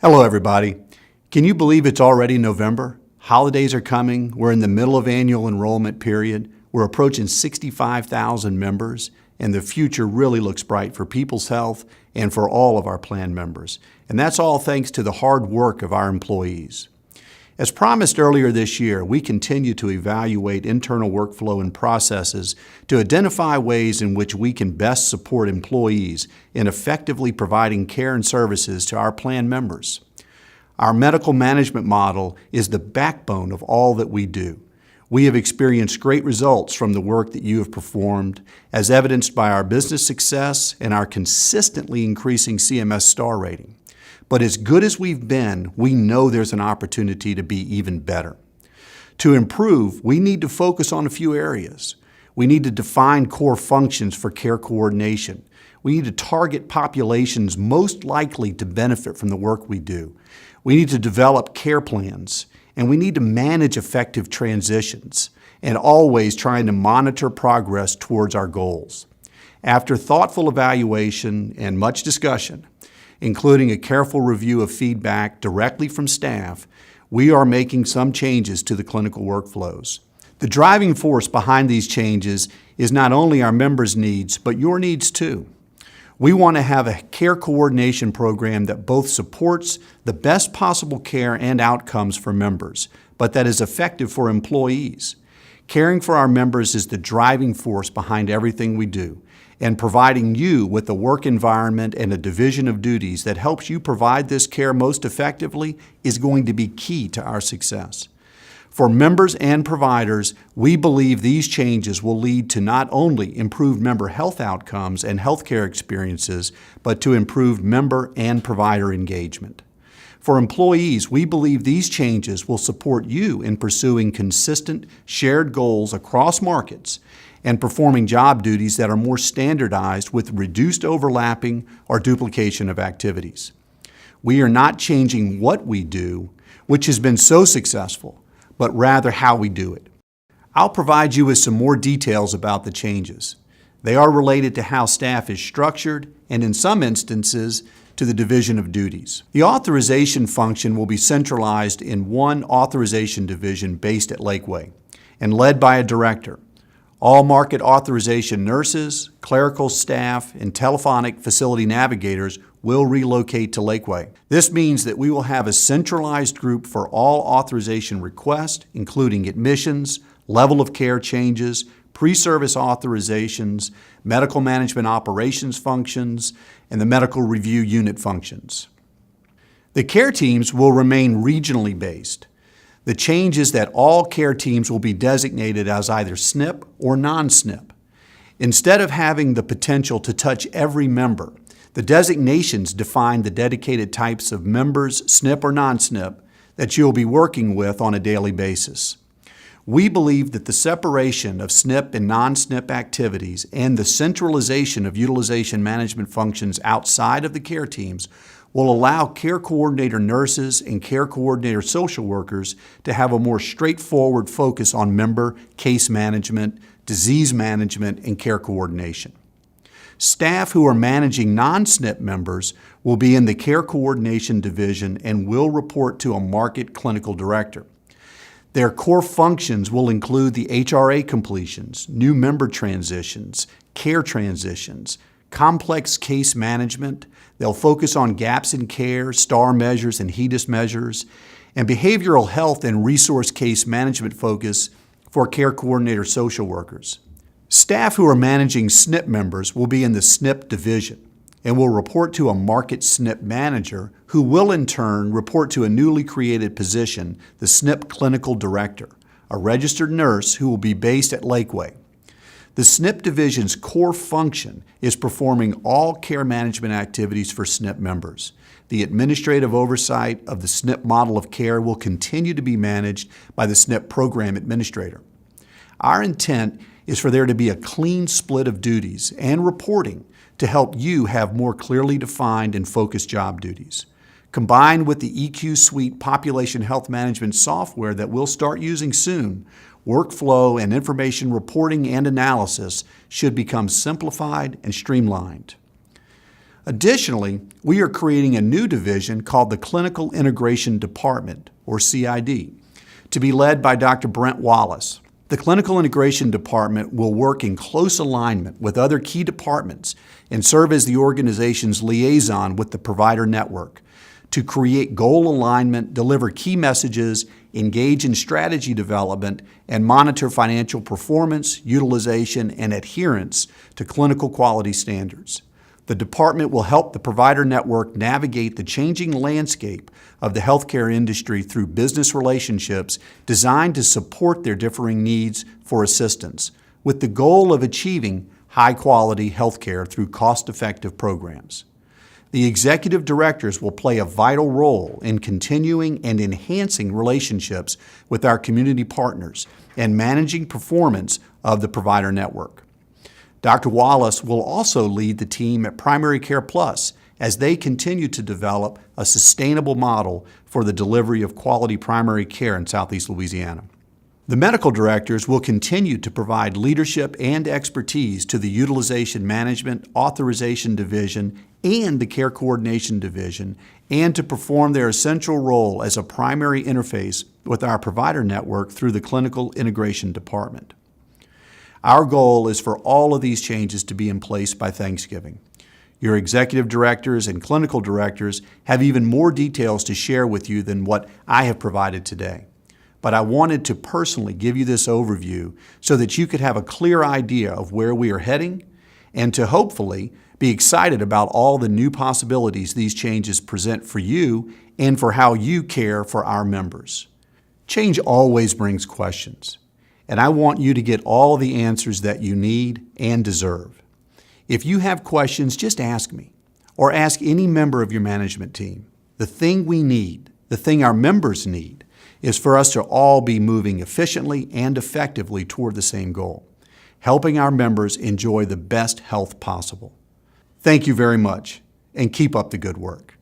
Hello, everybody. Can you believe it's already November? Holidays are coming. We're in the middle of annual enrollment period. We're approaching 65,000 members, and the future really looks bright for People's Health and for all of our plan members. And that's all thanks to the hard work of our employees. As promised earlier this year, we continue to evaluate internal workflow and processes to identify ways in which we can best support employees in effectively providing care and services to our plan members. Our medical management model is the backbone of all that we do. We have experienced great results from the work that you have performed, as evidenced by our business success and our consistently increasing CMS star rating. But as good as we've been, we know there's an opportunity to be even better. To improve, we need to focus on a few areas. We need to define core functions for care coordination. We need to target populations most likely to benefit from the work we do. We need to develop care plans, and we need to manage effective transitions, and always trying to monitor progress towards our goals. After thoughtful evaluation and much discussion, including a careful review of feedback directly from staff, we are making some changes to the clinical workflows. The driving force behind these changes is not only our members' needs, but your needs too. We want to have a care coordination program that both supports the best possible care and outcomes for members, but that is effective for employees. Caring for our members is the driving force behind everything we do, and providing you with a work environment and a division of duties that helps you provide this care most effectively is going to be key to our success. For members and providers, we believe these changes will lead to not only improved member health outcomes and healthcare experiences, but to improved member and provider engagement. For employees, we believe these changes will support you in pursuing consistent, shared goals across markets and performing job duties that are more standardized with reduced overlapping or duplication of activities. We are not changing what we do, which has been so successful, but rather how we do it. I'll provide you with some more details about the changes. They are related to how staff is structured and, in some instances, to the division of duties. The authorization function will be centralized in one authorization division based at Lakeway and led by a director. All market authorization nurses, clerical staff, and telephonic facility navigators will relocate to Lakeway. This means that we will have a centralized group for all authorization requests, including admissions, level of care changes, pre-service authorizations, medical management operations functions, and the medical review unit functions. The care teams will remain regionally based. The change is that all care teams will be designated as either SNP or non-SNP. Instead of having the potential to touch every member, the designations define the dedicated types of members, SNP or non-SNP, that you'll be working with on a daily basis. We believe that the separation of SNP and non-SNP activities and the centralization of utilization management functions outside of the care teams will allow care coordinator nurses and care coordinator social workers to have a more straightforward focus on member, case management, disease management, and care coordination. Staff who are managing non-SNP members will be in the care coordination division and will report to a market clinical director. Their core functions will include the HRA completions, new member transitions, care transitions, complex case management. They'll focus on gaps in care, STAR measures and HEDIS measures, and behavioral health and resource case management focus for care coordinator social workers. Staff who are managing SNP members will be in the SNP division and will report to a market SNP manager who will in turn report to a newly created position, the SNP clinical director, a registered nurse who will be based at Lakeway. The SNP division's core function is performing all care management activities for SNP members. The administrative oversight of the SNP model of care will continue to be managed by the SNP program administrator. Our intent is for there to be a clean split of duties and reporting to help you have more clearly defined and focused job duties. Combined with the EQ Suite population health management software that we'll start using soon, workflow and information reporting and analysis should become simplified and streamlined. Additionally, we are creating a new division called the Clinical Integration Department, or CID, to be led by Dr. Brent Wallace. The Clinical Integration Department will work in close alignment with other key departments and serve as the organization's liaison with the provider network to create goal alignment, deliver key messages, engage in strategy development, and monitor financial performance, utilization, and adherence to clinical quality standards. The department will help the provider network navigate the changing landscape of the healthcare industry through business relationships designed to support their differing needs for assistance, with the goal of achieving high-quality healthcare through cost-effective programs. The executive directors will play a vital role in continuing and enhancing relationships with our community partners and managing performance of the provider network. Dr. Wallace will also lead the team at Primary Care Plus as they continue to develop a sustainable model for the delivery of quality primary care in Southeast Louisiana. The medical directors will continue to provide leadership and expertise to the Utilization Management, Authorization Division, and the Care Coordination Division, and to perform their essential role as a primary interface with our provider network through the Clinical Integration Department. Our goal is for all of these changes to be in place by Thanksgiving. Your executive directors and clinical directors have even more details to share with you than what I have provided today. But I wanted to personally give you this overview so that you could have a clear idea of where we are heading and to hopefully be excited about all the new possibilities these changes present for you and for how you care for our members. Change always brings questions, and I want you to get all the answers that you need and deserve. If you have questions, just ask me or ask any member of your management team. The thing we need, the thing our members need, is for us to all be moving efficiently and effectively toward the same goal, helping our members enjoy the best health possible. Thank you very much, and keep up the good work.